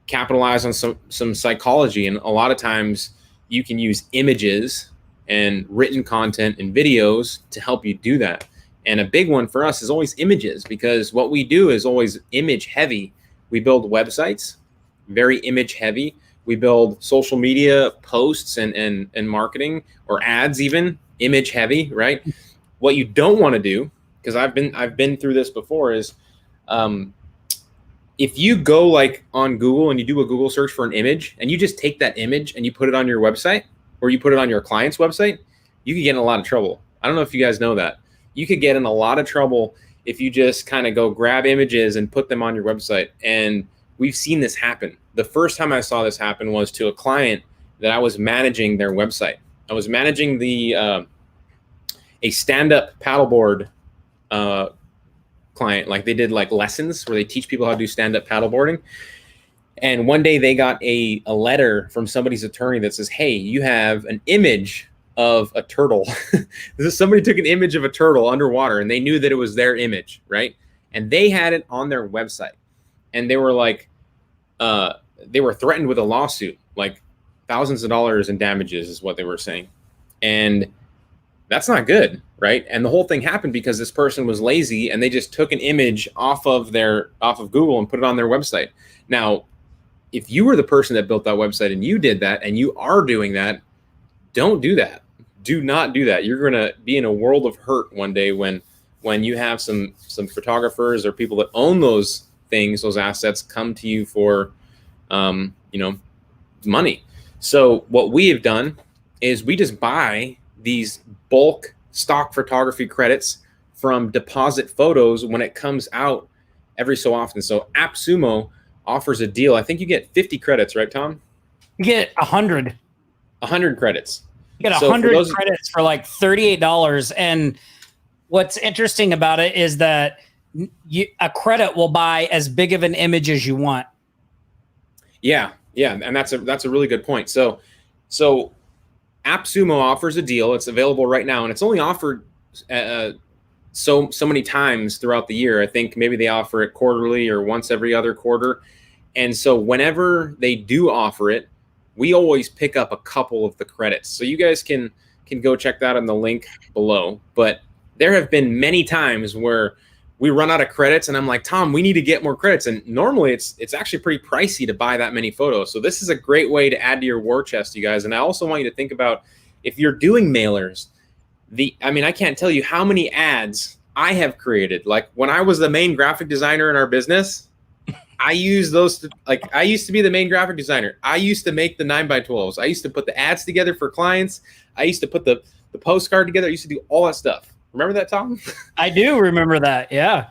S2: capitalize on some psychology. And a lot of times you can use images and written content and videos to help you do that. And a big one for us is always images, because what we do is always image heavy. We build websites, very image heavy. We build social media posts and marketing or ads, even image heavy, right? What you don't want to do, because I've been through this before, is if you go like on Google and you do a Google search for an image and you just take that image and you put it on your website or you put it on your client's website, you could get in a lot of trouble. I don't know if you guys know that. You could get in a lot of trouble if you just kind of go grab images and put them on your website. And we've seen this happen. The first time I saw this happen was to a client that I was managing their website. I was managing a stand-up paddleboard client. Like, they did like lessons where they teach people how to do stand-up paddleboarding. And one day they got a letter from somebody's attorney that says, hey, you have an image of a turtle. Somebody took an image of a turtle underwater and they knew that it was their image, right? And they had it on their website. And they were like, they were threatened with a lawsuit, like thousands of dollars in damages is what they were saying. And that's not good, right? And the whole thing happened because this person was lazy and they just took an image off of Google and put it on their website. Now, if you were the person that built that website and you did that and you are doing that, don't do that. Do not do that. You're going to be in a world of hurt one day when you have some photographers or people that own those things, those assets, come to you for money. So what we have done is we just buy these bulk stock photography credits from Deposit Photos when it comes out every so often. So AppSumo offers a deal. I think you get 50 credits, right, Tom?
S1: You get 100.
S2: 100 credits.
S1: You get 100 credits for like $38. And what's interesting about it is that a credit will buy as big of an image as you want. Yeah,
S2: and that's a really good point. So AppSumo offers a deal. It's available right now, and it's only offered so many times throughout the year. I think maybe they offer it quarterly or once every other quarter. And so whenever they do offer it, we always pick up a couple of the credits. So you guys can go check that on the link below. But there have been many times where we run out of credits and I'm like, Tom, we need to get more credits. And normally it's actually pretty pricey to buy that many photos. So this is a great way to add to your war chest, you guys. And I also want you to think about, if you're doing mailers, I can't tell you how many ads I have created. Like, when I was the main graphic designer in our business, I used those I used to be the main graphic designer. I used to make the 9x12s. I used to put the ads together for clients. I used to put the postcard together. I used to do all that stuff. Remember that, Tom?
S1: I do remember that. Yeah.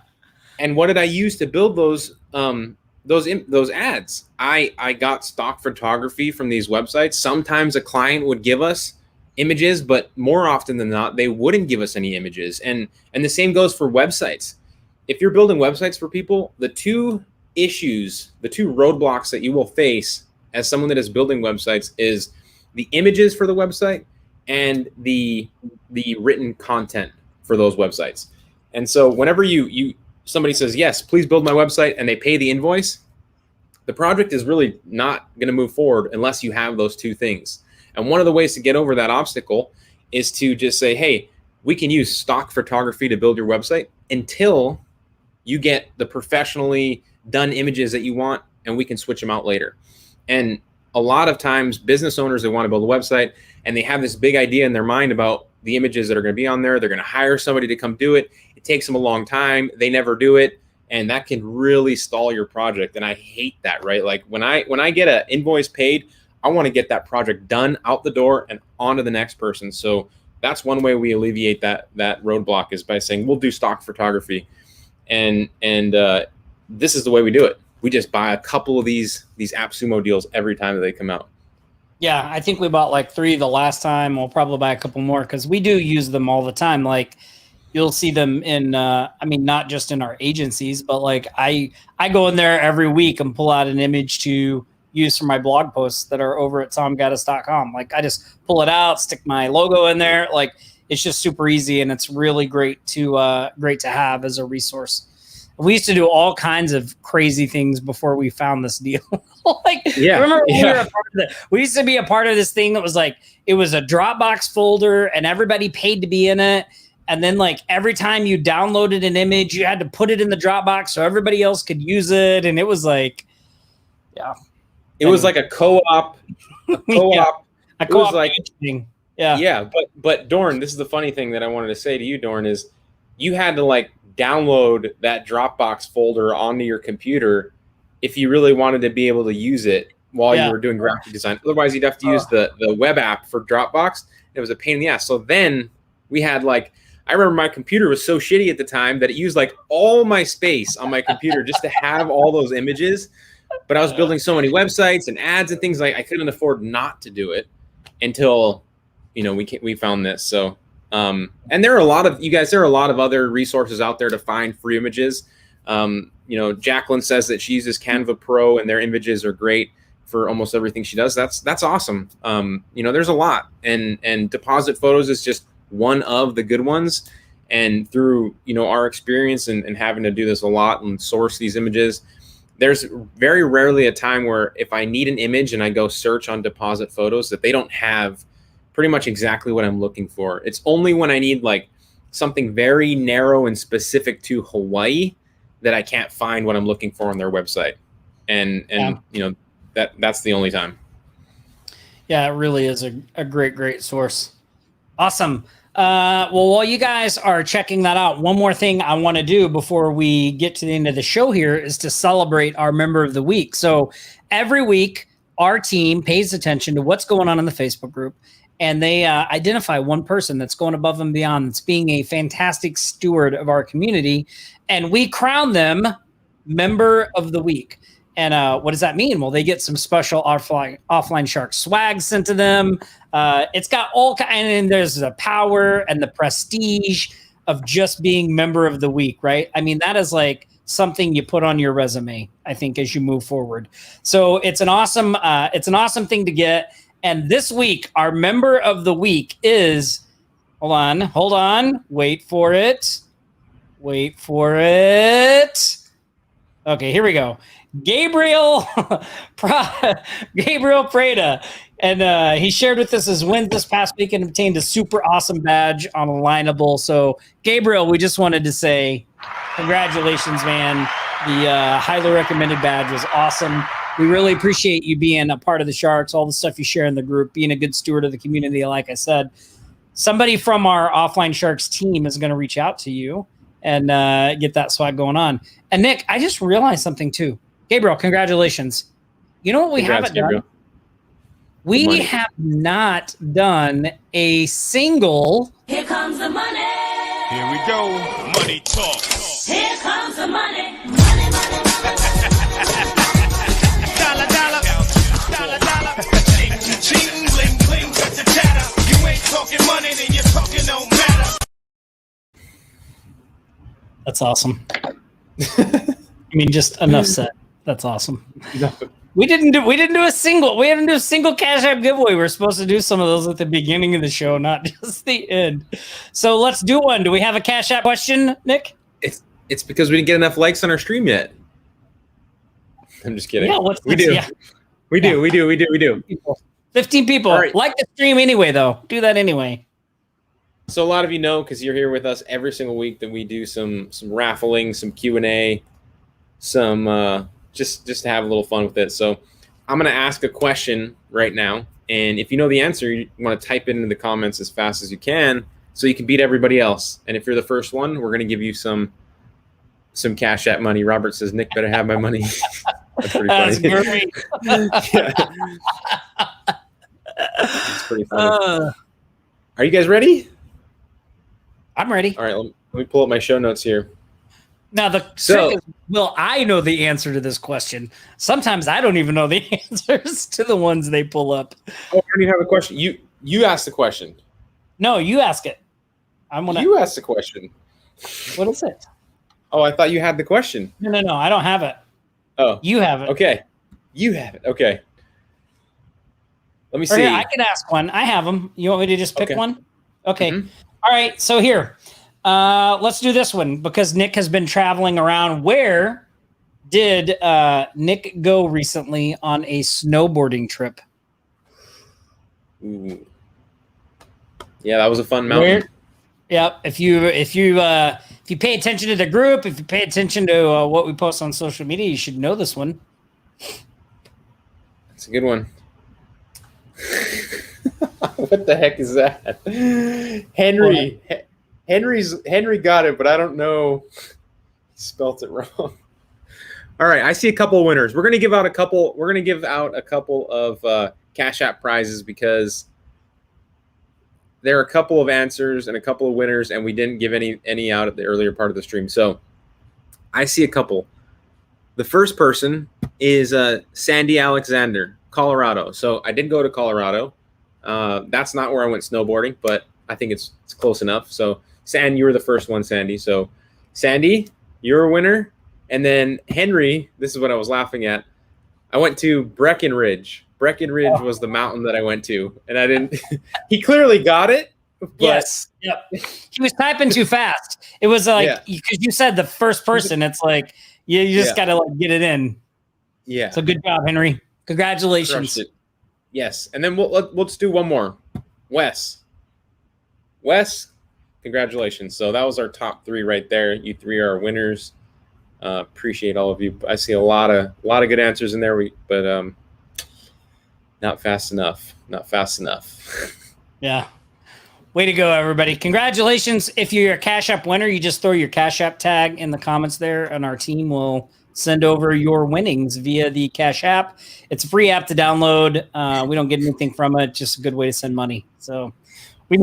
S2: And what did I use to build those ads? I got stock photography from these websites. Sometimes a client would give us images, but more often than not, they wouldn't give us any images. And the same goes for websites. If you're building websites for people, the two roadblocks that you will face as someone that is building websites is the images for the website and the written content for those websites. And so whenever somebody says, yes, please build my website, and they pay the invoice, the project is really not going to move forward unless you have those two things. And one of the ways to get over that obstacle is to just say, hey, we can use stock photography to build your website until you get the professionally done images that you want, and we can switch them out later. And a lot of times business owners that want to build a website and they have this big idea in their mind about the images that are going to be on there. They're going to hire somebody to come do it. It takes them a long time. They never do it. And that can really stall your project. And I hate that, right? Like, when I get an invoice paid, I want to get that project done, out the door, and on to the next person. So that's one way we alleviate that roadblock, is by saying we'll do stock photography. And this is the way we do it. We just buy a couple of these AppSumo deals every time that they come out.
S1: Yeah, I think we bought like 3 the last time. We'll probably buy a couple more because we do use them all the time. Like you'll see them in, I mean, not just in our agencies, but like I go in there every week and pull out an image to use for my blog posts that are over at tomgaddis.com. Like I just pull it out, stick my logo in there. Like it's just super easy and it's really great to have as a resource. We used to do all kinds of crazy things before we found this deal. Remember when we were a part of it? We used to be a part of this thing that was like, it was a Dropbox folder and everybody paid to be in it. And then like every time you downloaded an image, you had to put it in the Dropbox so everybody else could use it. And it was like, yeah.
S2: It was like a co-op. A co-op.
S1: A co-op like thing. Yeah.
S2: Yeah. But Dorn, this is the funny thing that I wanted to say to you, Dorn, is you had to like download that Dropbox folder onto your computer if you really wanted to be able to use it while you were doing graphic design. Otherwise, you'd have to use the web app for Dropbox. It was a pain in the ass. So then we had like, I remember my computer was so shitty at the time that it used like all my space on my computer just to have all those images. But I was building so many websites and ads and things like I couldn't afford not to do it until, we found this. So, and there are a lot of there are a lot of other resources out there to find free images. Jacqueline says that she uses Canva Pro and their images are great for almost everything she does. That's awesome. There's a lot, and Deposit Photos is just one of the good ones. And through our experience and having to do this a lot and source these images, there's very rarely a time where if I need an image and I go search on Deposit Photos that they don't have pretty much exactly what I'm looking for. It's only when I need like something very narrow and specific to Hawaii that I can't find what I'm looking for on their website. And that's the only time.
S1: Yeah, it really is a great source. Awesome. Well, while you guys are checking that out, one more thing I want to do before we get to the end of the show here is to celebrate our member of the week. So every week, our team pays attention to what's going on in the Facebook group, and they identify one person that's going above and beyond, that's being a fantastic steward of our community, and we crown them member of the week. And what does that mean? Well, they get some special offline Shark swag sent to them. It's got and there's the power and the prestige of just being member of the week, right? I mean, that is like something you put on your resume, I think, as you move forward. So it's an awesome thing to get. And this week, our member of the week is, hold on, wait for it. Okay, here we go. Gabriel Prada. And he shared with us his wins this past week and obtained a super awesome badge on Alignable. So, Gabriel, we just wanted to say congratulations, man. The highly recommended badge was awesome. We really appreciate you being a part of the Sharks, all the stuff you share in the group, being a good steward of the community. Like I said, somebody from our Offline Sharks team is going to reach out to you and get that swag going on. And Nick, I just realized something too. Gabriel, congratulations. You know what we haven't done? We have not done a single.
S4: Here comes the money.
S5: Here we go. Money talk.
S4: Here comes the money. Money.
S5: Dollar. Ching, bling, bling, got the chatter. You ain't talking money, then you're talking no matter.
S1: That's awesome. I mean, just enough said. That's awesome. We didn't do a single Cash App giveaway. We were supposed to do some of those at the beginning of the show, not just the end. So let's do one. Do we have a Cash App question, Nick?
S2: It's because we didn't get enough likes on our stream yet. I'm just kidding.
S1: Yeah,
S2: we do.
S1: Yeah.
S2: We do.
S1: 15 people.
S2: Right.
S1: Like the stream anyway, though. Do that anyway.
S2: So a lot of you know, because you're here with us every single week, that we do some raffling, some Q&A, some just to have a little fun with it. So I'm going to ask a question right now, and if you know the answer, you want to type it into the comments as fast as you can so you can beat everybody else. And if you're the first one, we're going to give you some Cash App money. Robert says, Nick better have my money. That's pretty funny.
S1: That's great.
S2: It's pretty funny. Are you guys ready?
S1: I'm ready.
S2: All right, let me pull up my show notes here.
S1: Now the trick is, will I know the answer to this question? Sometimes I don't even know the answers to the ones they pull up.
S2: Oh, I already have a question. You asked the question.
S1: No, you ask it.
S2: You asked the question.
S1: What is it?
S2: Oh, I thought you had the question.
S1: No, I don't have it.
S2: Oh,
S1: You have it.
S2: okay. You have it. Okay. Let me
S1: Or
S2: see.
S1: here, I can ask one. I have them. You want me to just pick
S2: Okay.
S1: one? Okay.
S2: Mhm.
S1: All right. So here, let's do this one because Nick has been traveling around. Where did Nick go recently on a snowboarding trip?
S2: Ooh. Yeah, that was a fun mountain.
S1: Yep. If you pay attention to the group, if you pay attention to what we post on social media, you should know this one.
S2: That's a good one. What the heck is that? Henry. Henry got it, but I don't know. He spelt it wrong. All right, I see a couple of winners. We're gonna give out a couple. We're gonna give out a couple of Cash App prizes because there are a couple of answers and a couple of winners, and we didn't give any out at the earlier part of the stream. So I see a couple. The first person is Sandy Alexander, Colorado. So I did go to Colorado. That's not where I went snowboarding, but I think it's close enough. So Sandy, you were the first one, Sandy. So Sandy, you're a winner. And then Henry, this is what I was laughing at. I went to Breckenridge. Breckenridge was the mountain that I went to, and I didn't. He clearly got it. But
S1: Yes. Yep. He was typing too fast. It was like because you said the first person. It's like you just got to like get it in.
S2: Yeah.
S1: So good job, Henry. Congratulations.
S2: Crushed it. Yes, and then let's do one more. Wes, congratulations. So that was our top 3 right there. You 3 are our winners. Appreciate all of you. I see a lot of good answers in there. But not fast enough. Not fast enough.
S1: Yeah. Way to go, everybody. Congratulations. If you're a Cash App winner, you just throw your Cash App tag in the comments there, and our team will send over your winnings via the Cash App. It's a free app to download. We don't get anything from it. Just a good way to send money. So we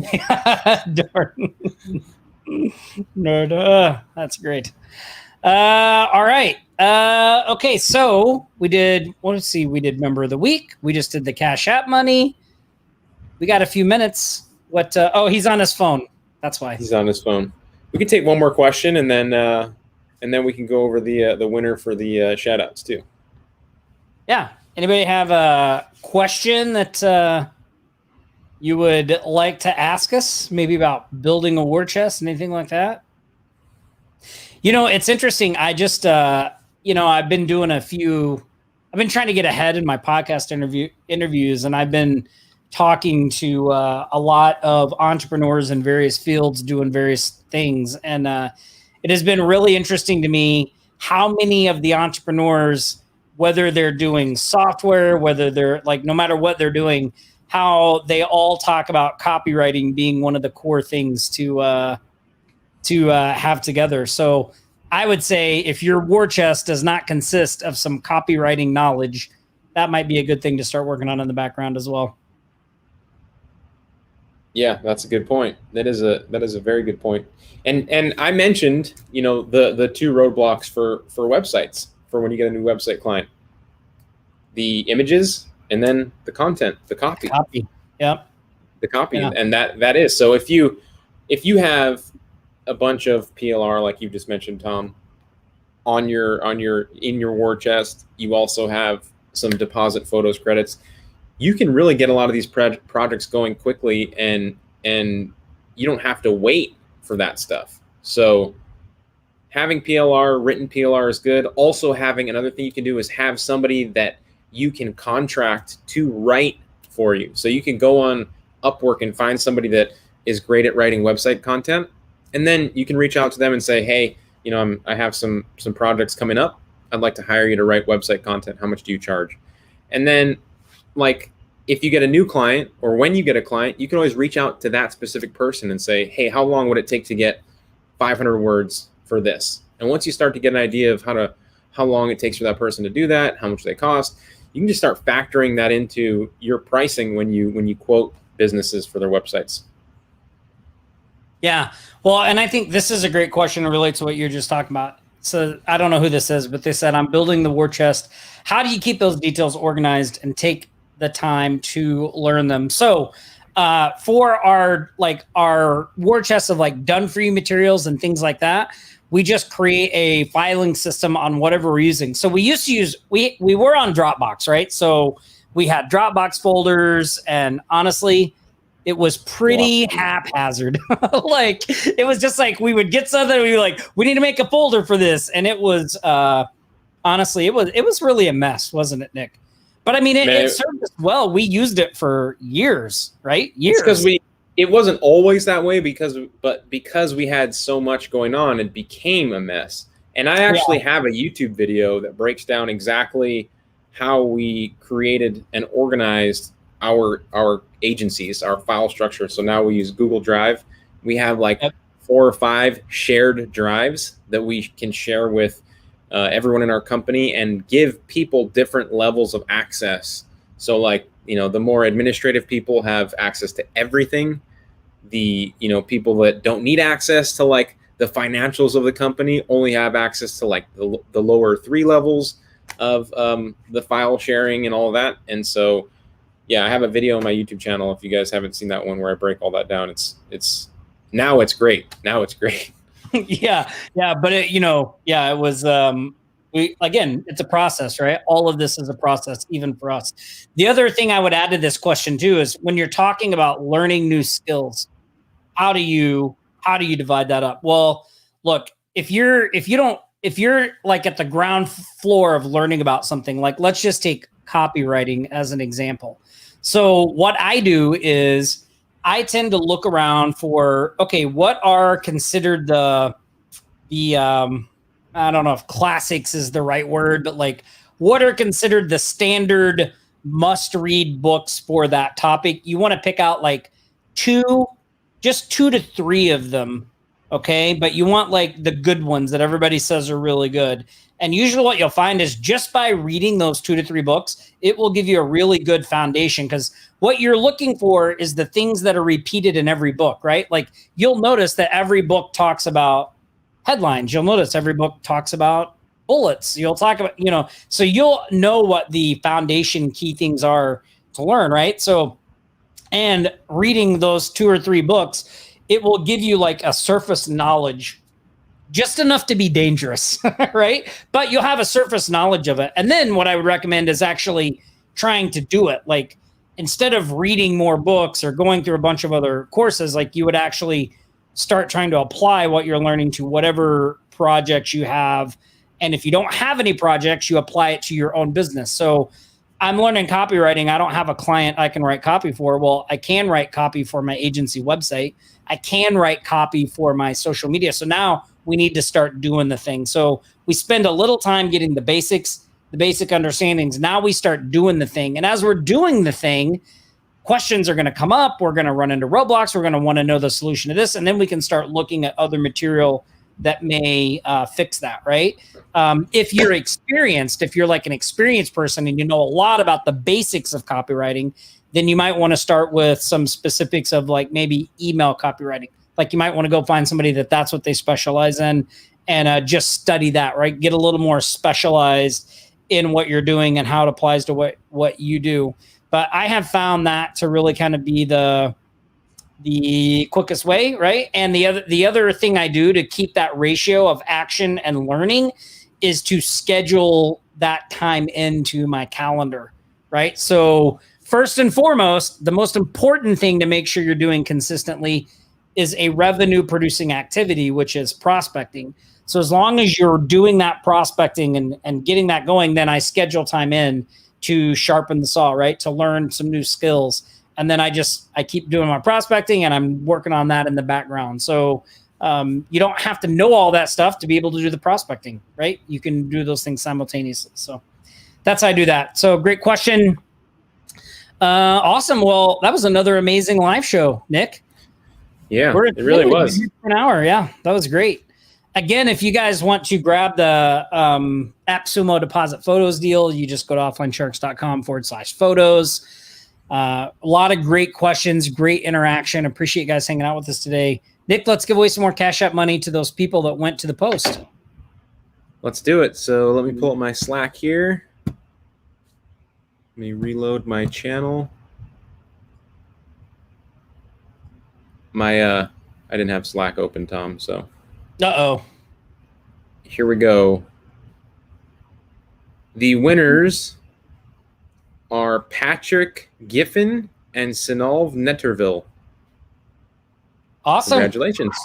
S1: darn. Nerd. That's great. All right. Okay, so we did member of the week. We just did the Cash App money. We got a few minutes. What he's on his phone. That's why.
S2: He's on his phone. We can take one more question and then we can go over the winner for the shout outs too.
S1: Yeah. Anybody have a question that you would like to ask us? Maybe about building a war chest, anything like that? You know, it's interesting. I just, I've been doing I've been trying to get ahead in my podcast interviews, and I've been talking to a lot of entrepreneurs in various fields doing various things. And it has been really interesting to me how many of the entrepreneurs, whether they're doing software, whether they're like, no matter what they're doing, how they all talk about copywriting being one of the core things to have together. So I would say if your war chest does not consist of some copywriting knowledge, that might be a good thing to start working on in the background as well.
S2: Yeah, that's a good point. That is a very good point. And I mentioned, the 2 roadblocks for websites for when you get a new website client. The images and then the content, the copy.
S1: Yep.
S2: The copy.
S1: Yeah.
S2: And that is. So if you have a bunch of PLR like you just mentioned, Tom, in your war chest, you also have some deposit photos credits. You can really get a lot of these projects going quickly, and you don't have to wait for that stuff. So having written PLR is good. Also having another thing you can do is have somebody that you can contract to write for you. So you can go on Upwork and find somebody that is great at writing website content. And then you can reach out to them and say, hey, I have some projects coming up. I'd like to hire you to write website content. How much do you charge? And then if you get a new client or when you get a client, you can always reach out to that specific person and say, hey, how long would it take to get 500 words for this? And once you start to get an idea of how long it takes for that person to do that, how much they cost, you can just start factoring that into your pricing when you quote businesses for their websites.
S1: Yeah. Well, and I think this is a great question to relate to what you're just talking about. So I don't know who this is, but they said, I'm building the war chest. How do you keep those details organized and take the time to learn them? So for our war chest of like done for you materials and things like that, we just create a filing system on whatever we're using. So we used to use, we were on Dropbox, right? So we had Dropbox folders, and honestly, it was pretty haphazard. Like, it was just like, we would get something, we were like, we need to make a folder for this. And it was, honestly, it was really a mess, wasn't it, Nick? But I mean, it served us well. We used it for years, right? Years.
S2: Because it wasn't always that way because we had so much going on, it became a mess. And I actually have a YouTube video that breaks down exactly how we created and organized our agencies, our file structure. So now we use Google Drive. We have like 4 or 5 shared drives that we can share with everyone in our company and give people different levels of access. So like, the more administrative people have access to everything. The, people that don't need access to like the financials of the company only have access to like the lower 3 levels of the file sharing and all of that. And so, yeah, I have a video on my YouTube channel. If you guys haven't seen that one where I break all that down, it's great. Now it's great.
S1: yeah. But it was, again, it's a process, right? All of this is a process, even for us. The other thing I would add to this question too, is when you're talking about learning new skills, how do you divide that up? Well, look, if you're like at the ground floor of learning about something, like let's just take copywriting as an example. So what I do is I tend to look around for, okay, what are considered the I don't know if classics is the right word, but like what are considered the standard must-read books for that topic? You want to pick out like 2 to 3 of them, okay? But you want like the good ones that everybody says are really good. And usually what you'll find is just by reading those 2 to 3 books, it will give you a really good foundation, because what you're looking for is the things that are repeated in every book, right? Like you'll notice that every book talks about headlines. You'll notice every book talks about bullets. You'll talk about, so you'll know what the foundation key things are to learn, right? So, and reading those 2 or 3 books, it will give you like a surface knowledge, just enough to be dangerous, right? But you'll have a surface knowledge of it. And then what I would recommend is actually trying to do it. Like instead of reading more books or going through a bunch of other courses, like you would actually start trying to apply what you're learning to whatever projects you have. And if you don't have any projects, you apply it to your own business. So I'm learning copywriting. I don't have a client I can write copy for. Well, I can write copy for my agency website. I can write copy for my social media. So now we need to start doing the thing. So we spend a little time getting the basics, the basic understandings. Now we start doing the thing. And as we're doing the thing, questions are going to come up. We're going to run into roadblocks. We're going to want to know the solution to this. And then we can start looking at other material that may fix that, right? If you're experienced, if you're like an experienced person and you know a lot about the basics of copywriting, then you might want to start with some specifics of like maybe email copywriting. Like you might want to go find somebody that's what they specialize in and just study that, right? Get a little more specialized in what you're doing and how it applies to what you do. But I have found that to really kind of be the quickest way, right? And the other thing I do to keep that ratio of action and learning is to schedule that time into my calendar, right? So first and foremost, the most important thing to make sure you're doing consistently is a revenue producing activity, which is prospecting. So as long as you're doing that prospecting and getting that going, then I schedule time in to sharpen the saw, right? To learn some new skills. And then I keep doing my prospecting and I'm working on that in the background. So you don't have to know all that stuff to be able to do the prospecting, right? You can do those things simultaneously. So that's how I do that. So great question. Awesome. Well, that was another amazing live show, Nick.
S2: Yeah, it really was.
S1: An hour. Yeah, that was great. Again, if you guys want to grab the AppSumo deposit photos deal, you just go to offlinesharks.com/photos. A lot of great questions, great interaction. Appreciate you guys hanging out with us today. Nick, let's give away some more Cash App money to those people that went to the post.
S2: Let's do it. So let me pull up my Slack here. Let me reload my channel. I didn't have Slack open, Tom, so.
S1: Uh-oh.
S2: Here we go. The winners are Patrick Giffen and Sinalv Netterville.
S1: Awesome.
S2: Congratulations.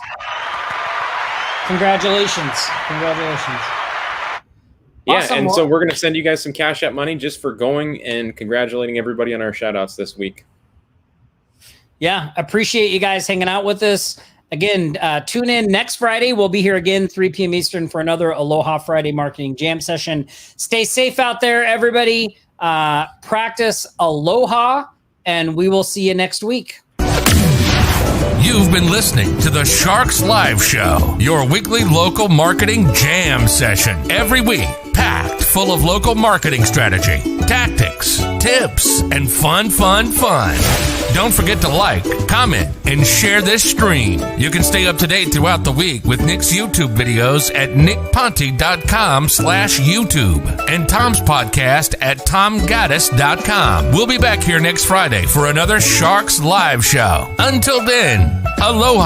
S1: Congratulations.
S2: Yeah,
S1: Awesome.
S2: and so we're going to send you guys some Cash App money just for going and congratulating everybody on our shout-outs this week.
S1: Yeah, appreciate you guys hanging out with us. Again, tune in next Friday. We'll be here again, 3 p.m. Eastern, for another Aloha Friday Marketing Jam session. Stay safe out there, everybody. Practice Aloha, and we will see you next week.
S3: You've been listening to the Sharks Live Show, your weekly local marketing jam session. Every week, packed full of local marketing strategy, tactics, tips, and fun. Don't forget to like, comment, and share this stream. You can stay up to date throughout the week with Nick's YouTube videos at nickponte.com/YouTube and Tom's podcast at tomgaddis.com. We'll be back here next Friday for another Sharks Live Show. Until then, aloha.